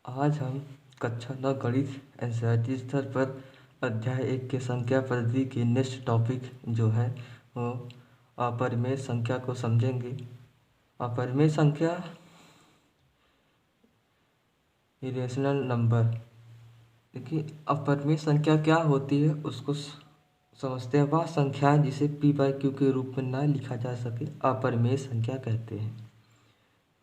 आज हम कक्षा 9 गणित एनसीईआरटी स्तर पर अध्याय 1 के संख्या पद्धति के नेक्स्ट टॉपिक जो है वो अपरिमेय संख्या को समझेंगे। अपरिमेय संख्या इरेशनल नंबर। देखिए, अपरिमेय संख्या क्या होती है उसको समझते हैं। वह संख्या जिसे पी बाई क्यू के रूप में ना लिखा जा सके अपरिमेय संख्या कहते हैं।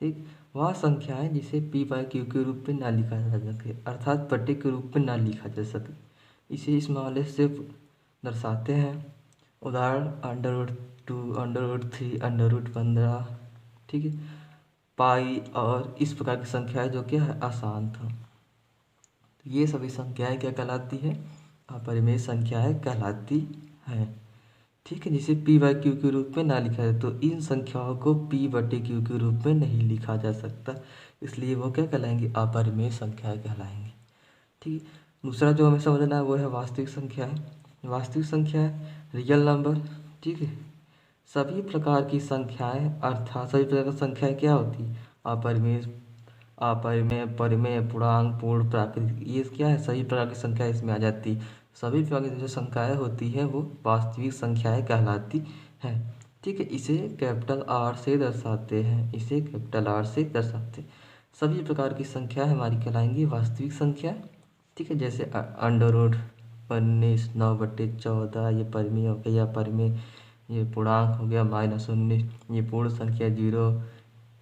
ठीक, वह संख्याएं जिसे पी बाई क्यू के रूप में ना लिखा जा सके, अर्थात पट्टे के रूप में ना लिखा जा सके, इसे इस मामले से दर्शाते हैं। उदाहरण √2, √3, √15। ठीक है, पाई और इस प्रकार की संख्याएं जो क्या है आसान था। तो ये सभी संख्याएं क्या कहलाती है? अपरिमेय संख्याएं कहलाती हैं। ठीक है, जिसे पी बाई क्यू के रूप में ना लिखा जाए तो इन संख्याओं को पी बटे क्यू के रूप में नहीं लिखा जा सकता, इसलिए वो क्या कहलाएंगी? अपरिमेय संख्याएं कहलाएंगी। ठीक है, दूसरा जो हमें समझना है वो है वास्तविक संख्याएं। वास्तविक संख्याएं रियल नंबर। ठीक है, सभी प्रकार की संख्याएं अर्थात सभी प्रकार की संख्याएं क्या होती है? अपरिमेय, अपरिमेय, परिमेय, पूर्णांक, पूर्ण, प्राकृतिक, ये क्या है? सभी प्रकार की संख्याएं इसमें आ जाती है। सभी प्रकार की जो संख्याएं होती हैं वो वास्तविक संख्याएं कहलाती हैं। ठीक है, इसे कैपिटल आर से दर्शाते हैं, इसे कैपिटल आर से दर्शाते हैं। सभी प्रकार की संख्याएं हमारी कहलाएंगी वास्तविक संख्या। ठीक है, जैसे √19, 9/14, ये परिमेय हो गया, या परिमेय, ये पूर्णांक हो गया -19, ये पूर्ण संख्या 0,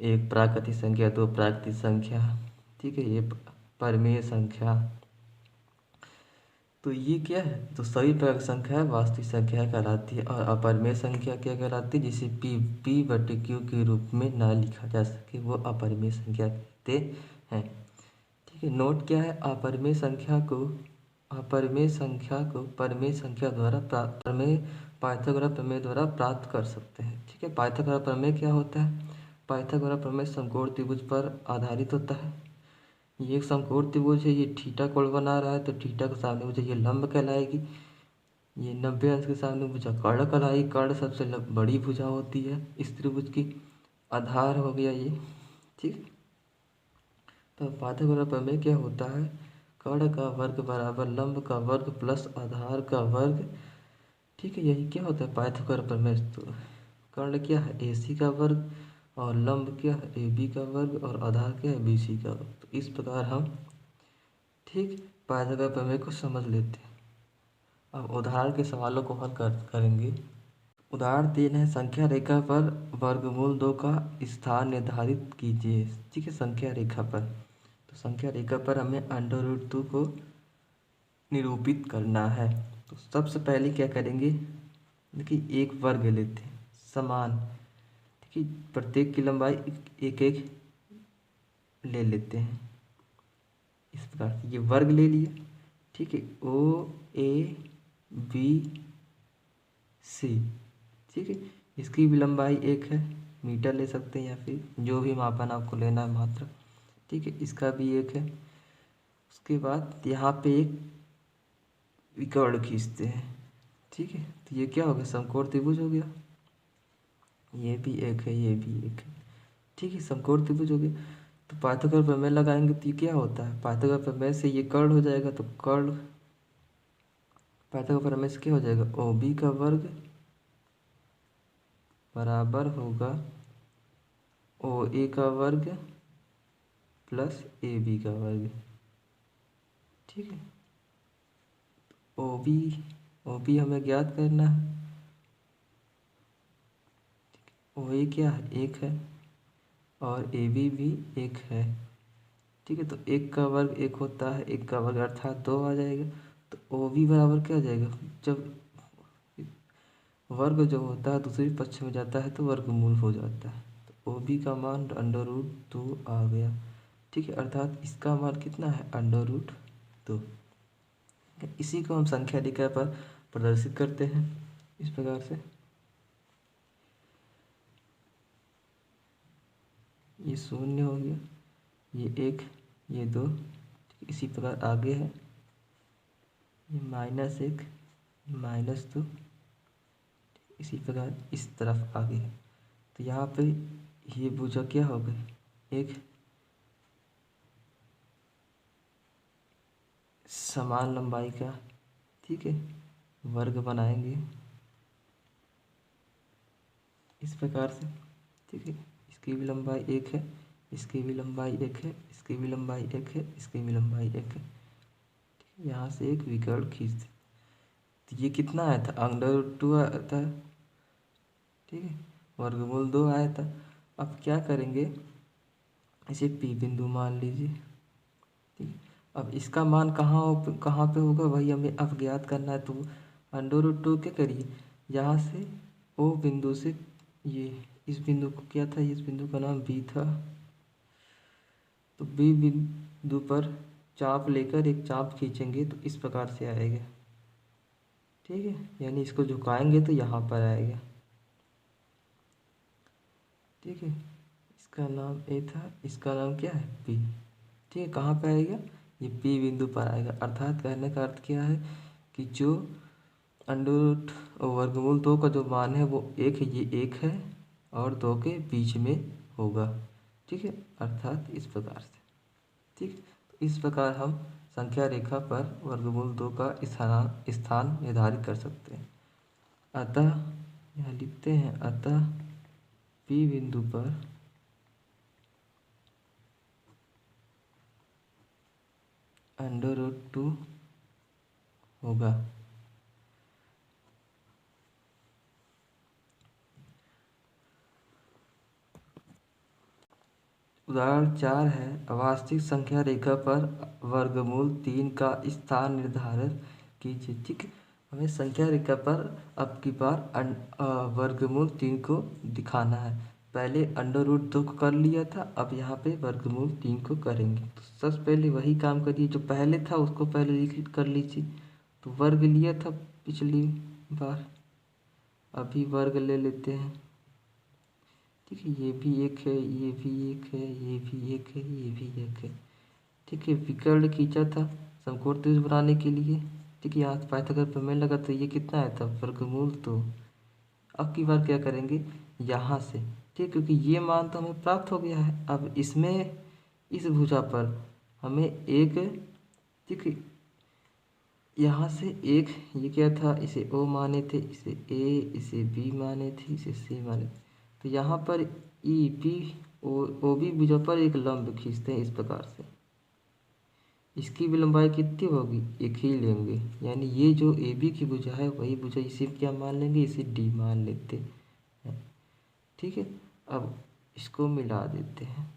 एक प्राकृतिक संख्या, 2 प्राकृतिक संख्या। ठीक है, ये परिमेय संख्या। तो ये क्या है? तो सभी प्रकार की संख्या वास्तविक संख्या कहलाती है। और अपरिमेय संख्या क्या कहलाती है? जिसे पी बटे क्यू के रूप में ना लिखा जा सके वो अपरिमेय संख्या कहते हैं। ठीक है, नोट क्या है? अपरिमेय संख्या को परिमेय संख्या द्वारा प्रमेय, पाइथागोरस प्रमेय द्वारा प्राप्त कर सकते हैं। ठीक है, पाइथागोरस प्रमेय क्या होता है? पाइथागोरस प्रमेय समकोण त्रिभुज पर आधारित होता है। ये एक समकोण त्रिभुज है, ये थीटा कोण बना रहा है तो थीटा के सामने भुजा ये लंब कहलाएगी। ये 90 अंश के सामने भुजा कर्ण कहलाएगी। कर्ण सबसे बड़ी भुजा होती है इस त्रिभुज की। आधार हो गया ये। ठीक, तो पाइथागोरस प्रमेय क्या होता है? कर्ण का वर्ग बराबर लंब का वर्ग प्लस आधार का वर्ग। ठीक है, यही क्या होता है पाइथागोरस प्रमेय। तो कर्ण क्या है? AC का वर्ग, और लंब क्या है? AB का वर्ग, और आधार क्या है? BC का वर्ग। तो इस प्रकार हम ठीक पाइथागोरस प्रमेय को समझ लेते हैं। अब उदाहरण के सवालों को हल करेंगे। उदाहरण 3 है, संख्या रेखा पर वर्गमूल 2 का स्थान निर्धारित कीजिए। ठीक है, संख्या रेखा पर, तो संख्या रेखा पर हमें √2 को निरूपित करना है। तो सबसे पहले क्या करेंगे? देखिए, एक वर्ग लेते हैं समान। ठीक है, प्रत्येक की लंबाई एक एक ले लेते हैं इस प्रकार से। ये वर्ग ले लिया। ठीक है, OABC। ठीक है, इसकी भी लंबाई 1 है, मीटर ले सकते हैं या फिर जो भी मापन आपको लेना है मात्रा। ठीक है, इसका भी 1 है। उसके बाद यहाँ पे एक विकर्ण खींचते हैं। ठीक है, तो ये क्या हो गया? समकोण त्रिभुज हो गया। ये भी 1 है, ये भी 1 है। ठीक है, समकोण त्रिभुज हो गया। तो पाइथागोरस प्रमेय लगाएंगे तो ये क्या होता है? पाइथागोरस प्रमेय से ये कर्ण हो जाएगा, तो कर्ण पाइथागोरस प्रमेय से क्या हो जाएगा? OB का वर्ग बराबर होगा OA का वर्ग प्लस AB का वर्ग। ठीक है, OB हमें ज्ञात करना है। OA क्या है? 1 है, और AB भी 1 है। ठीक है, तो 1 का वर्ग 1 होता है, 1 का वर्ग अर्थात 2 आ जाएगा। तो OB बराबर क्या आ जाएगा? जब वर्ग जो होता है दूसरे पक्ष में जाता है तो वर्गमूल हो जाता है। तो OB का मान √2 आ गया। ठीक है, अर्थात इसका मान कितना है? √2। इसी को हम संख्या रेखा पर प्रदर्शित करते हैं इस प्रकार से। ये 0 हो गया, ये 1, ये 2। इसी प्रकार आगे है, ये -1, -2। इसी प्रकार इस तरफ आगे है। तो यहाँ पे ये भुजा क्या हो गई? एक समान लंबाई का, ठीक है, वर्ग बनाएंगे इस प्रकार से, ठीक है। इसकी भी लंबाई 1 है, इसकी भी लंबाई 1 है, इसकी भी लंबाई 1 है, इसकी भी लंबाई 1 है, ठीक है। यहाँ से एक विकर्ण खींच दे, तो ये कितना आया था, √2 आया था, ठीक है, वर्गमूल 2 आया था। अब क्या करेंगे, इसे P बिंदु मान लीजिए, ठीक है। अब इसका मान कहाँ पे होगा वही हमें अब ज्ञात करना है। तो √2 क्या करिए, यहाँ से O बिंदु से ये इस बिंदु को क्या था, इस बिंदु का नाम B था, तो B बिंदु पर चाप लेकर एक चाप खींचेंगे तो इस प्रकार से आएगा, ठीक है। यानी इसको झुकाएंगे तो यहाँ पर आएगा, ठीक है। इसका नाम A था, इसका नाम क्या है B, ठीक है। कहाँ पे आएगा, ये P बिंदु पर आएगा। अर्थात कहने का अर्थ क्या है कि जो अंडर वर्गमूल 2 का जो मान है वो 1 है, ये 1 है और 2 के बीच में होगा, ठीक है। अर्थात इस प्रकार से, ठीक। तो इस प्रकार हम संख्या रेखा पर वर्गमूल 2 का स्थान निर्धारित कर सकते हैं। अतः यहाँ लिखते हैं, अतः P बिंदु पर √2 होगा। उदाहरण 4 है, अवास्तविक संख्या रेखा पर वर्गमूल 3 का स्थान निर्धारित कीजिए, ठीक है। हमें संख्या रेखा पर अब की बार वर्गमूल 3 को दिखाना है। पहले √2 को कर लिया था, अब यहाँ पे वर्गमूल 3 को करेंगे। तो सबसे पहले वही काम करिए जो पहले था, उसको पहले कर लीजिए। तो वर्ग लिया था पिछली बार, अभी वर्ग ले लेते हैं, ठीक है। ये भी 1 है, ये भी 1 है, ये भी 1 है, ये भी 1 है, ठीक है। विकर्ण खींचा था समकोण त्रिभुज बनाने के लिए, ठीक है। यहाँ से पाइथागोरस प्रमेय लगा तो ये कितना आया था, वर्गमूल 2। अब की बार क्या करेंगे, यहाँ से, ठीक, क्योंकि ये मान तो हमें प्राप्त हो गया है। अब इसमें इस भुजा पर हमें एक, ठीक है, यहाँ से एक, ये क्या था, इसे O माने थे, इसे A, इसे B माने थे, इसे C माने थे। तो यहाँ पर EP ओ बी भुजा पर एक लंब खींचते हैं इस प्रकार से। इसकी भी लंबाई कितनी होगी, 1 ही लेंगे, यानी ये जो AB की भुजा है वही भुजा, इसे क्या मान लेंगे, इसे D मान लेते हैं, ठीक है। अब इसको मिला देते हैं।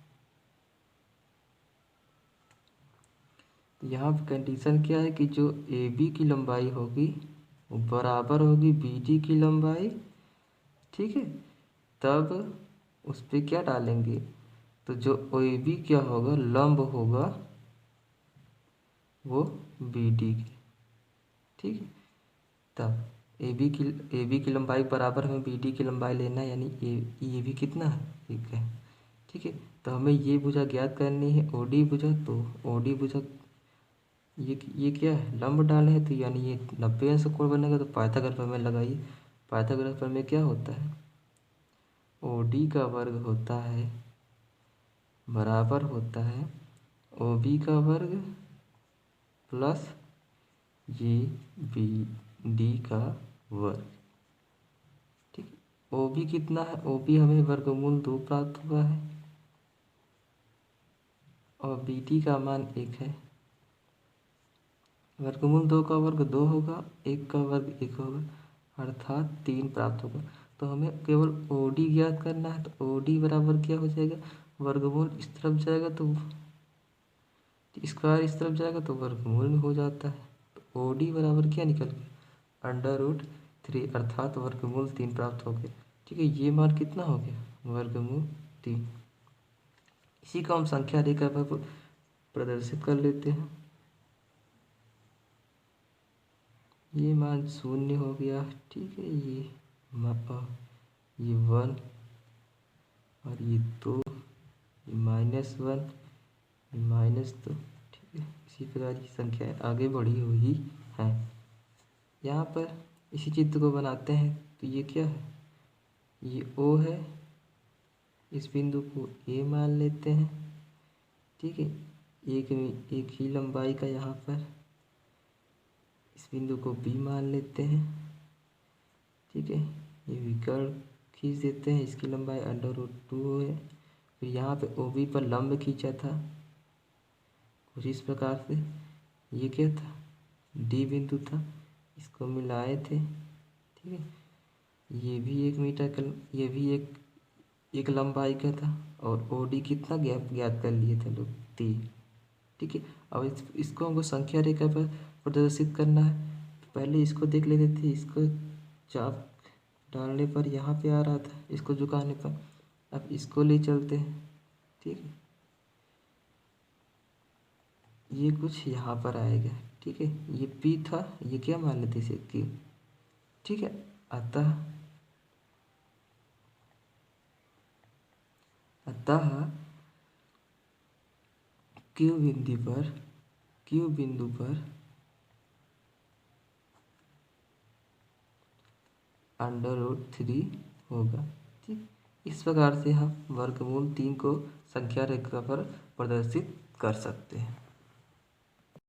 यहाँ पर कंडीशन क्या है कि जो AB की लंबाई होगी वो बराबर होगी BD की लंबाई, ठीक है। तब उस पर क्या डालेंगे, तो जो AB क्या होगा, लंब होगा वो BD की, ठीक है। तब AB की लंबाई बराबर हमें BD की लंबाई लेना है, यानी ये भी कितना है, 1 है, ठीक है। तो हमें ये भुजा ज्ञात करनी है OD भुजा, तो OD भुजा ये क्या है, लंब डाले हैं, तो यानी ये 90 अंश कोण बनेगा। तो पाइथागोरस प्रमेय लगाइए। पाइथागोरस प्रमेय क्या होता है, OD का वर्ग होता है बराबर होता है OB का वर्ग प्लस ये BD का वर्ग, ठीक। OB कितना है, OB हमें वर्गमूल 2 प्राप्त हुआ है और BD का मान 1 है। वर्गमूल 2 का वर्ग 2 होगा, 1 का वर्ग 1 होगा, अर्थात 3 प्राप्त होगा। तो हमें केवल OD ज्ञात करना है। तो OD बराबर क्या हो जाएगा, वर्गमूल इस तरफ जाएगा तो स्क्वायर इस तरफ जाएगा तो वर्गमूल में हो जाता है। तो OD बराबर क्या निकल गया, √3, अर्थात वर्गमूल 3 प्राप्त हो गया, ठीक है। ये मान कितना हो गया, वर्गमूल 3। इसी को हम संख्या रेखा पर प्रदर्शित कर लेते हैं। ये मान 0 हो गया, ठीक है। ये 1 और ये 2, ये -1, ये -2, ठीक है। इसी प्रकार की संख्याएं आगे बढ़ी हुई हैं। यहाँ पर इसी चित्र को बनाते हैं। तो ये क्या है, ये O है, इस बिंदु को A मान लेते हैं, ठीक है। एक ही लंबाई का यहाँ पर इस बिंदु को बी मान लेते हैं। ठीक है, ये विकर्ण खींच देते हैं, इसकी लंबाई √2 है। फिर यहाँ पे ओ बी पर लंब खींचा था कुछ इस प्रकार से। ये क्या था, डी बिंदु था, इसको मिलाए थे। ठीक है, ये भी 1 मीटर का, ये भी एक लंबाई का था। और ओ डी कितना ज्ञात कर लिए थे लोग, 3। ठीक है, अब इसको हमको संख्या रेखा पर प्रदर्शित करना है। तो पहले इसको देख लेते थे, इसको चाप डालने पर यहाँ पे आ रहा था, इसको झुकाने पर। अब इसको ले चलते हैं। ठीक है, ये कुछ यहाँ पर आएगा। ठीक है, ये पी था, ये क्या मान लेते इसे, क्यू। ठीक है, अतः क्यू बिंदु पर √3 होगा। ठीक, इस प्रकार से हम वर्गमूल 3 को संख्या रेखा पर प्रदर्शित कर सकते हैं।